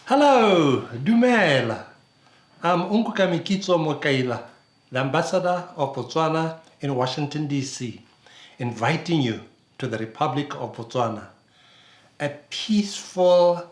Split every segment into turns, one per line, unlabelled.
Hello, Dumela. I'm K Mokaila, the ambassador of Botswana in Washington, D.C., inviting you to the Republic of Botswana, a peaceful,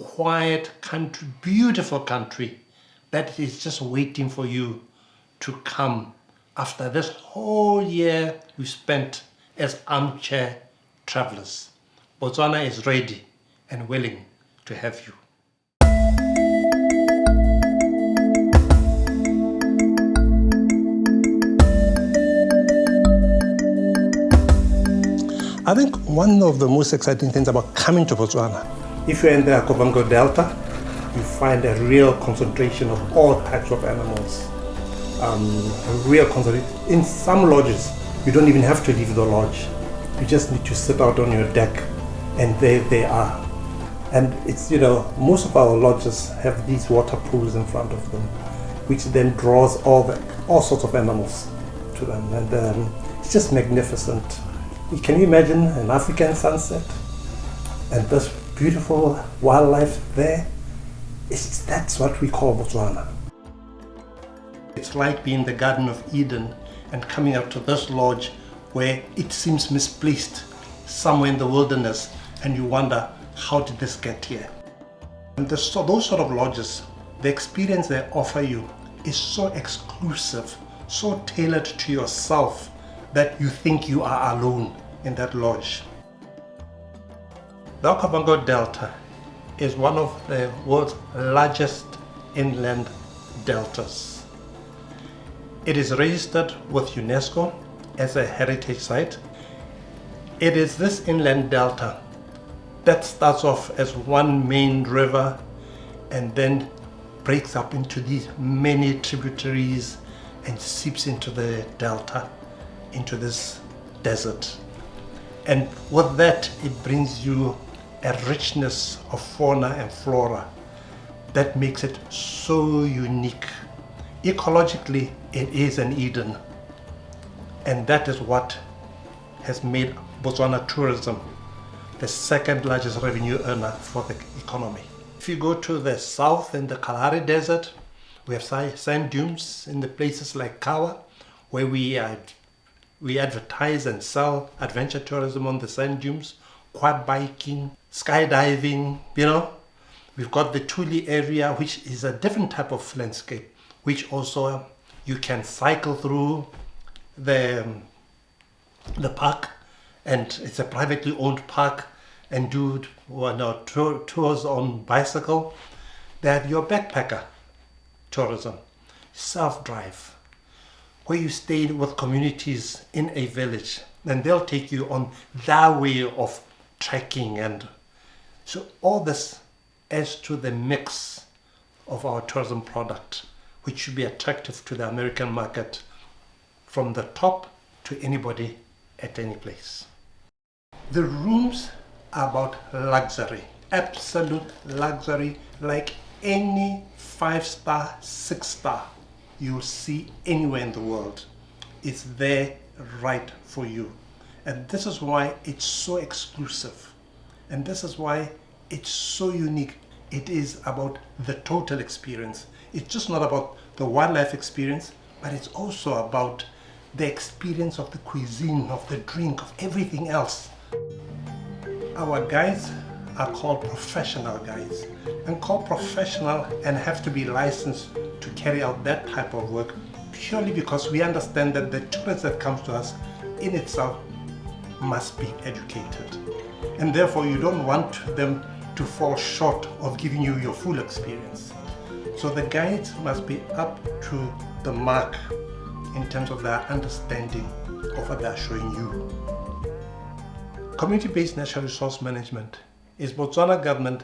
quiet country, beautiful country that is just waiting for you to come after this whole year we spent as armchair travelers. Botswana is ready and willing to have you. I think one of the most exciting things about coming to Botswana, if you're in the Okavango Delta, you find a real concentration of all types of animals. A real concentration. In some lodges, you don't even have to leave the lodge. You just need to sit out on your deck, and there they are. And it's, most of our lodges have these water pools in front of them, which then draws all sorts of animals to them. And it's just magnificent. Can you imagine an African sunset and this beautiful wildlife there? That's what we call Botswana. It's like being in the Garden of Eden and coming out to this lodge where it seems misplaced somewhere in the wilderness, and you wonder, how did this get here? And those sort of lodges, the experience they offer you is so exclusive, so tailored to yourself, that you think you are alone in that lodge. The Okavango Delta is one of the world's largest inland deltas. It is registered with UNESCO as a heritage site. It is this inland delta that starts off as one main river and then breaks up into these many tributaries and seeps into the delta, into this desert. And with that, it brings you a richness of fauna and flora that makes it so unique. Ecologically, it is an Eden. And that is what has made Botswana tourism the second largest revenue earner for the economy. If you go to the south in the Kalahari Desert, we have sand dunes in the places like Kawa, where we advertise and sell adventure tourism on the sand dunes, quad biking, skydiving, We've got the Tuli area, which is a different type of landscape, which also you can cycle through the park, and it's a privately owned park, and do tours on bicycle. They have your backpacker tourism, self-drive, where you stay with communities in a village, and they'll take you on their way of trekking. And so all this adds to the mix of our tourism product, which should be attractive to the American market from the top to anybody at any place. The rooms are about luxury, absolute luxury, like any 5-star, 6-star you'll see anywhere in the world. It's there right for you. And this is why it's so exclusive. And this is why it's so unique. It is about the total experience. It's just not about the wildlife experience, but it's also about the experience of the cuisine, of the drink, of everything else. Our guides are called professional guides, and called professional and have to be licensed to carry out that type of work, purely because we understand that the tourist that comes to us in itself must be educated, and therefore you don't want them to fall short of giving you your full experience. So the guides must be up to the mark in terms of their understanding of what they're showing you. Community-based natural resource management is Botswana government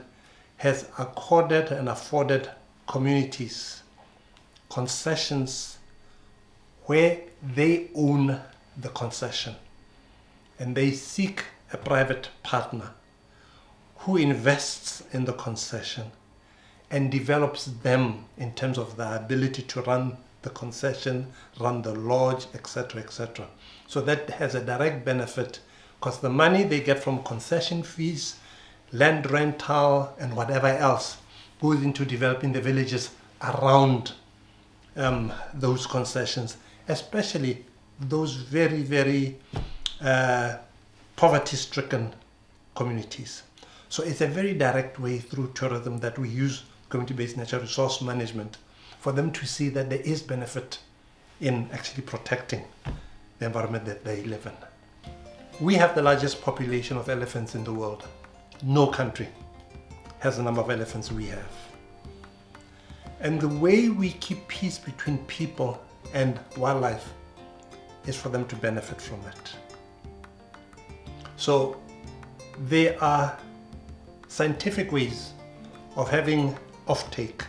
has accorded and afforded communities concessions where they own the concession, and they seek a private partner who invests in the concession and develops them in terms of their ability to run the concession, run the lodge, etc., etc. So that has a direct benefit, because the money they get from concession fees, land rental, and whatever else goes into developing the villages around those concessions, especially those very, very poverty-stricken communities. So it's a very direct way through tourism that we use community-based natural resource management for them to see that there is benefit in actually protecting the environment that they live in. We have the largest population of elephants in the world. No country has the number of elephants we have. And the way we keep peace between people and wildlife is for them to benefit from it. So there are scientific ways of having offtake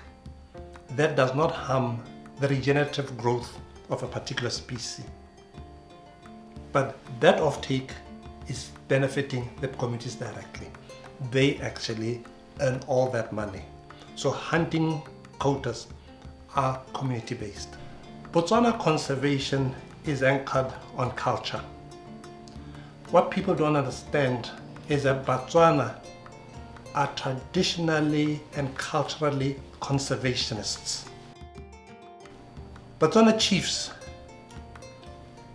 that does not harm the regenerative growth of a particular species. But that offtake is benefiting the communities directly. They actually earn all that money. So hunting quotas are community-based. Botswana conservation is anchored on culture. What people don't understand is that Botswana are traditionally and culturally conservationists. Botswana chiefs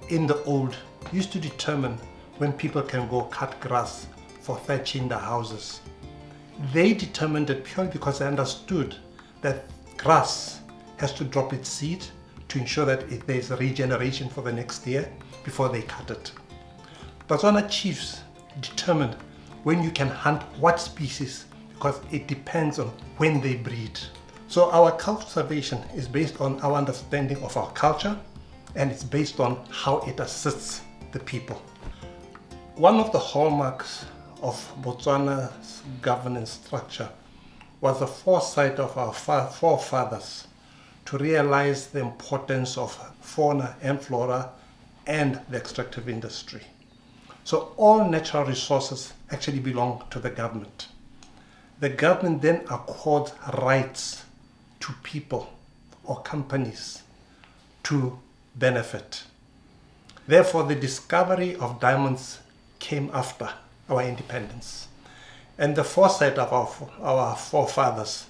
in the old used to determine when people can go cut grass for thatching the houses. They determined it purely because they understood that grass has to drop its seed to ensure that there's a regeneration for the next year before they cut it. Botswana chiefs determined when you can hunt what species because it depends on when they breed. So our conservation is based on our understanding of our culture, and it's based on how it assists the people. One of the hallmarks of Botswana's governance structure was the foresight of our forefathers to realize the importance of fauna and flora and the extractive industry. So all natural resources actually belong to the government. The government then accords rights to people or companies to benefit. Therefore, the discovery of diamonds came after our independence. And the foresight of our forefathers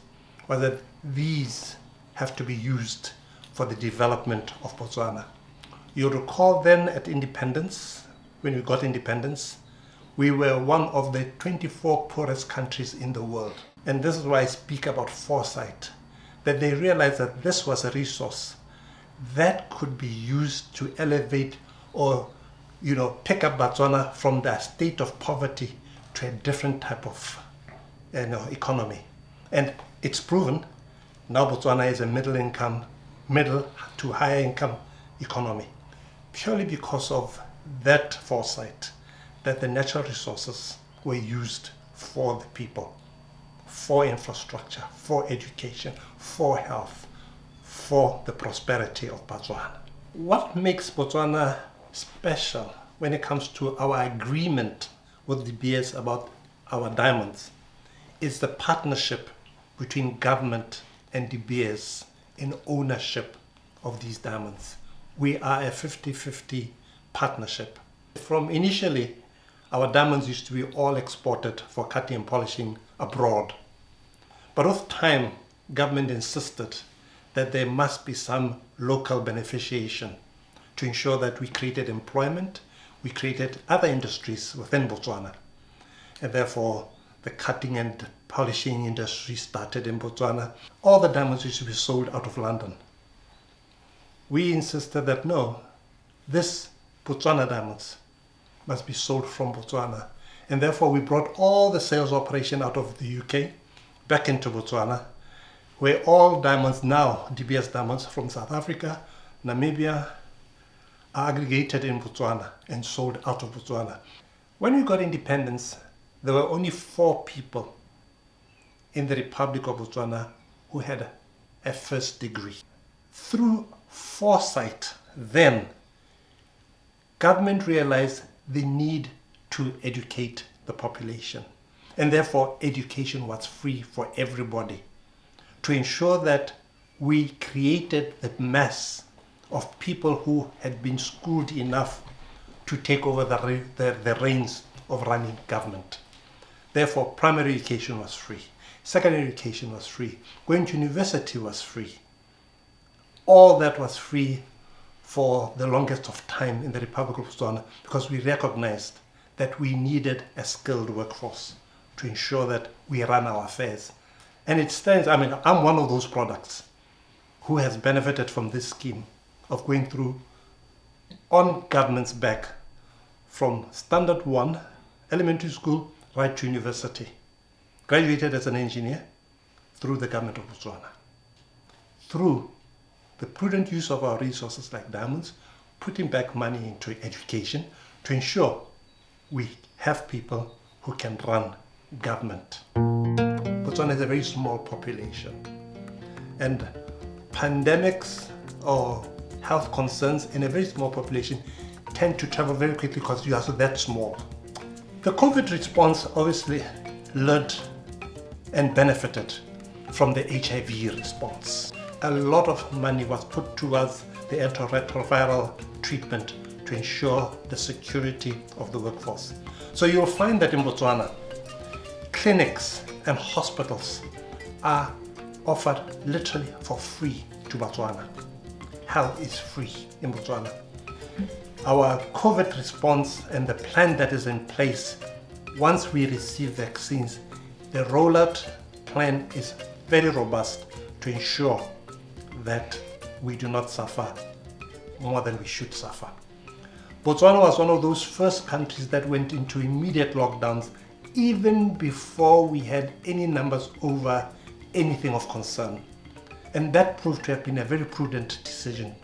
was that these have to be used for the development of Botswana. You'll recall then at independence, when we got independence, we were one of the 24 poorest countries in the world. And this is why I speak about foresight, that they realized that this was a resource that could be used to elevate or pick up Botswana from the state of poverty to a different type of economy. And it's proven. Now Botswana is a middle to higher income economy, purely because of that foresight that the natural resources were used for the people, for infrastructure, for education, for health, for the prosperity of Botswana. What makes Botswana special when it comes to our agreement with De Beers about our diamonds is the partnership between government and De Beers in ownership of these diamonds. We are a 50-50 partnership. From initially, our diamonds used to be all exported for cutting and polishing abroad. But with time, government insisted that there must be some local beneficiation to ensure that we created employment, we created other industries within Botswana. And therefore, the cutting and polishing industry started in Botswana. All the diamonds used to be sold out of London. We insisted that no, this Botswana diamonds must be sold from Botswana. And therefore we brought all the sales operation out of the UK back into Botswana, where all diamonds now, De Beers diamonds from South Africa, Namibia, are aggregated in Botswana and sold out of Botswana. When we got independence, there were only 4 people in the Republic of Botswana who had a first degree. Through foresight, then, government realized the need to educate the population. And therefore, education was free for everybody to ensure that we created the mass of people who had been schooled enough to take over the reins of running government. Therefore, primary education was free. Secondary education was free. Going to university was free. All that was free for the longest of time in the Republic of Botswana, because we recognized that we needed a skilled workforce to ensure that we run our affairs. And it stands, I mean, I'm one of those products who has benefited from this scheme of going through on government's back from standard 1, elementary school, right to university. Graduated as an engineer through the government of Botswana. Through the prudent use of our resources like diamonds, putting back money into education to ensure we have people who can run government. Botswana is a very small population, and pandemics or health concerns in a very small population tend to travel very quickly because you are so that small. The COVID response obviously learned and benefited from the HIV response. A lot of money was put towards the antiretroviral treatment to ensure the security of the workforce. So you'll find that in Botswana, clinics and hospitals are offered literally for free to Botswana. Health is free in Botswana. Our COVID response and the plan that is in place, once we receive vaccines, the rollout plan is very robust to ensure that we do not suffer more than we should suffer. Botswana was one of those first countries that went into immediate lockdowns even before we had any numbers over anything of concern. And that proved to have been a very prudent decision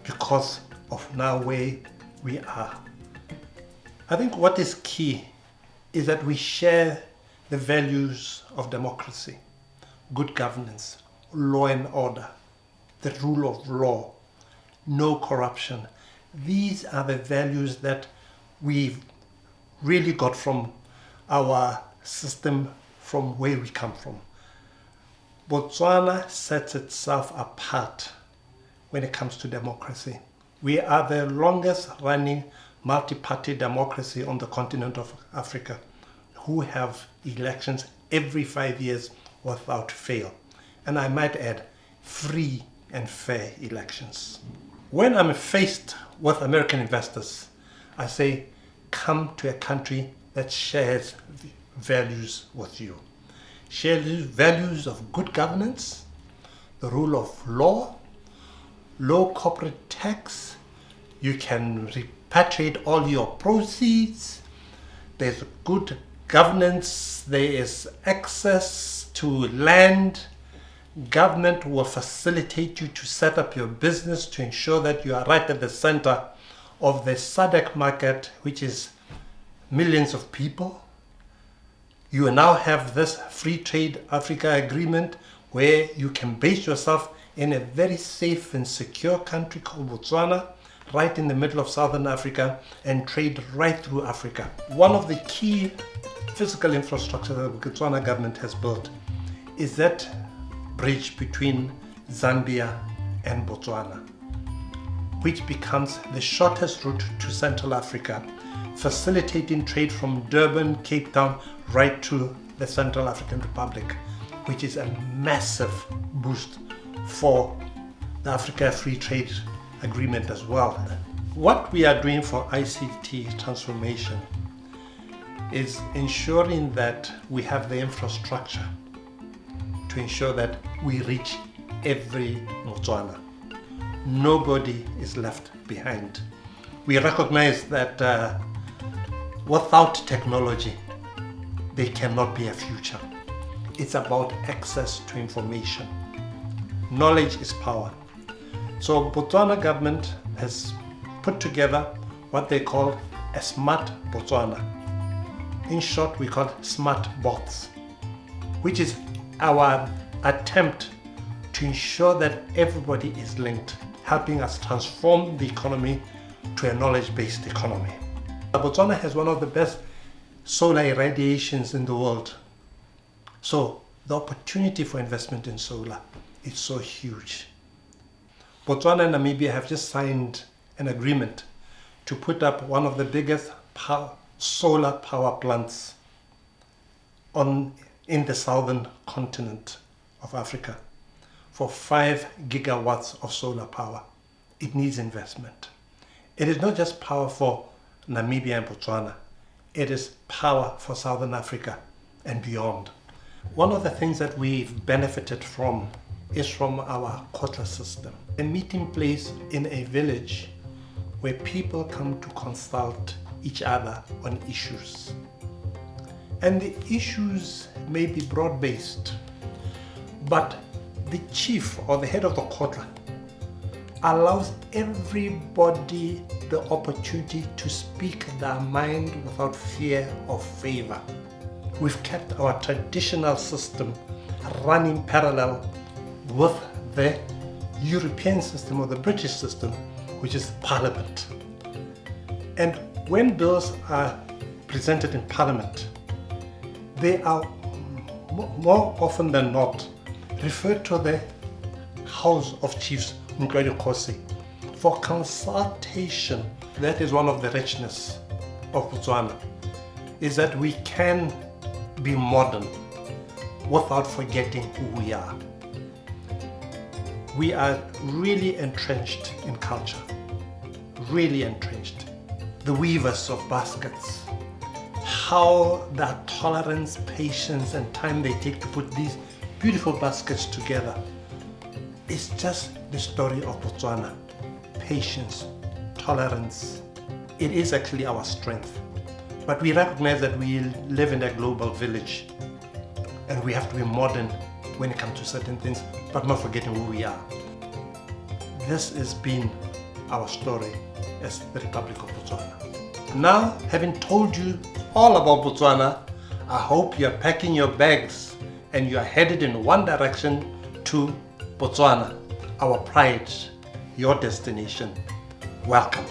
because of now where we are. I think what is key is that we share the values of democracy, good governance, law and order, the rule of law, no corruption. These are the values that we've really got from our system, from where we come from. Botswana sets itself apart when it comes to democracy. We are the longest running multi-party democracy on the continent of Africa, who have elections every 5 years without fail. And I might add, free and fair elections. When I'm faced with American investors, I say, come to a country that shares values with you. Share values of good governance, the rule of law, low corporate tax, you can repatriate all your proceeds, there's good governance, there is access to land, government will facilitate you to set up your business to ensure that you are right at the center of the SADC market, which is millions of people. You now have this Free Trade Africa agreement where you can base yourself in a very safe and secure country called Botswana, right in the middle of Southern Africa, and trade right through Africa. One of the key physical infrastructure that the Botswana government has built is that bridge between Zambia and Botswana, which becomes the shortest route to Central Africa, facilitating trade from Durban, Cape Town, right to the Central African Republic, which is a massive boost for the Africa Free Trade Agreement as well. What we are doing for ICT transformation is ensuring that we have the infrastructure to ensure that we reach every Botswana. Nobody is left behind. We recognize that without technology, there cannot be a future. It's about access to information. Knowledge is power. So Botswana government has put together what they call a smart Botswana. In short, we call it smart bots, which is our attempt to ensure that everybody is linked, helping us transform the economy to a knowledge-based economy. Botswana has one of the best solar irradiations in the world. So the opportunity for investment in solar is so huge. Botswana and Namibia have just signed an agreement to put up one of the biggest solar power plants in in the southern continent of Africa for 5 gigawatts of solar power. It needs investment. It is not just power for Namibia and Botswana. It is power for Southern Africa and beyond. One of the things that we've benefited from is from our quota system, a meeting place in a village where people come to consult each other on issues. And the issues may be broad-based, but the chief or the head of the quota allows everybody the opportunity to speak their mind without fear of favor. We've kept our traditional system running parallel with the European system or the British system, which is Parliament. And when bills are presented in Parliament, they are more often than not referred to the House of Chiefs for consultation. That is one of the richness of Botswana, is that we can be modern without forgetting who we are. We are really entrenched in culture, really entrenched. The weavers of baskets, how that tolerance, patience, and time they take to put these beautiful baskets together. It's just the story of Botswana. Patience, tolerance. It is actually our strength. But we recognize that we live in a global village and we have to be modern when it comes to certain things, but not forgetting who we are. This has been our story as the Republic of Botswana. Now, having told you all about Botswana, I hope you're packing your bags and you're headed in one direction to Botswana, our pride, your destination. Welcome.